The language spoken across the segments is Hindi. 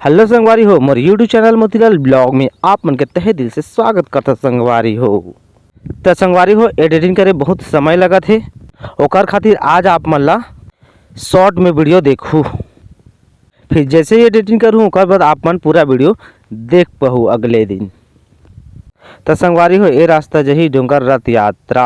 हेलो संगवारी हो मोर यूट्यूब चैनल मोतीलाल ब्लॉग में आप मन के तहे दिल से स्वागत करता संगवारी हो। तो संगवारी हो एडिटिंग करे बहुत समय लगा थे, ओकर खातिर आज आप मन ला शॉर्ट में वीडियो देखूँ। फिर जैसे ही एडिटिंग करूँ ओकर बाद आप मन पूरा वीडियो देख पाहू अगले दिन। तो संगवारी हो ये रास्ता जही डोंगर रथ यात्रा।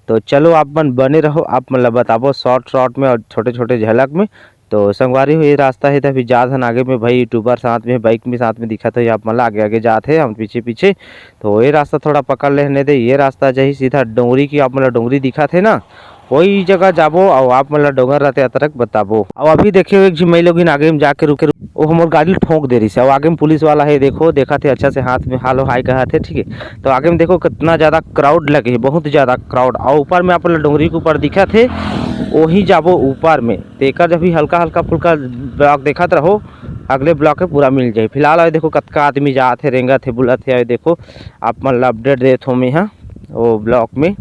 तो चलो आप मन बने रहो, आप मन ला बताबो शॉर्ट में और छोटे छोटे झलक में। तो संगवारी हो ये रास्ता है तो फिर जात हन आगे में भाई यूट्यूबर साथ में बाइक में साथ में दिखत है, आप मन ला आगे आगे जात है हम पीछे पीछे। तो ये रास्ता थोड़ा पकड़ लेने दे, ये रास्ता जही सीधा डोंगरी की आप मन ला डोंगरी दिखत है ना, वही जगह जाबो और आप मन ला डोंगर रहते अतरक बताबो। और अभी देखियो एक झी लोग आगे में जाके रुके वो हमार गाड़ी ठोक दे रही है और आगे में पुलिस वाला है, देखो देखा थे अच्छा से हाथ में हालो हाई कहा थे। ठीक है, तो आगे में देखो कितना ज़्यादा क्राउड लगे है, बहुत ज़्यादा क्राउड। और ऊपर में आप डोंगरी के ऊपर दिखा थे वही जाबो ऊपर में देखकर जब भी हल्का हल्का फुल्का ब्लॉक देखत रहो, अगले ब्लॉक में पूरा मिल जाए। फिलहाल अभी देखो कतका आदमी जाते रेंगत है बुलत है, देखो आप मन ला अपडेट देत हो मैं हाँ वो ब्लॉक में।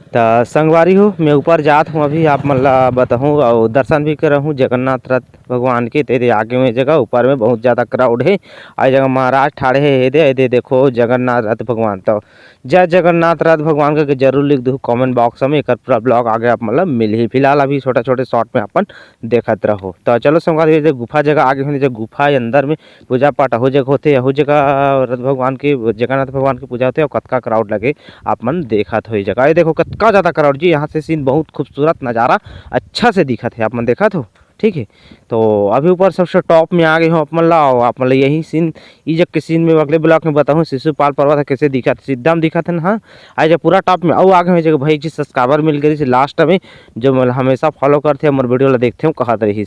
तो संगवारी हो मैं ऊपर जात हूँ, अभी आप मन ला बताऊँ और दर्शन भी कर हूँ जगन्नाथ रथ भगवान के। तेरे आगे में जगह ऊपर में बहुत ज़्यादा क्राउड है, आई जगह महाराज ठाड़े है दे देखो जगन्नाथ रथ भगवान। तो जय जगन्नाथ रथ भगवान का जरूर लिख दो कमेंट बॉक्स में, एक पूरा ब्लॉग आगे आप मतलब मिल ही। फिलहाल अभी छोटा छोटे शॉर्ट में अपन देखत रहो। तो चलो संगवारी जो गुफा जगह आगे होने जो गुफा अंदर में पूजा पाठ हो जगह होते, हो जगह रथ भगवान के जगन्नाथ भगवान की पूजा होते और कतका क्राउड लगे आप मन देखत हो जगह। ये देखो कतका ज़्यादा क्राउड जी, यहाँ से सीन बहुत खूबसूरत नज़ारा अच्छा से दिखत है, आप मन देखत हो। ठीक है, तो अभी ऊपर सबसे टॉप में आ गए हो आप मन ला, आप मन ला यही सीन ई जग के सीन में अगले ब्लॉक में बताऊँ शिशुपाल पर्वत कैसे दिखत सीधा में दिखत है। हाँ आज पूरा टॉप में और आगे में जगह भाई जी सब्सक्राइबर मिल गई लास्ट में जो हमेशा फॉलो करते हैं मोर वीडियो ला देखते हो कहत रही।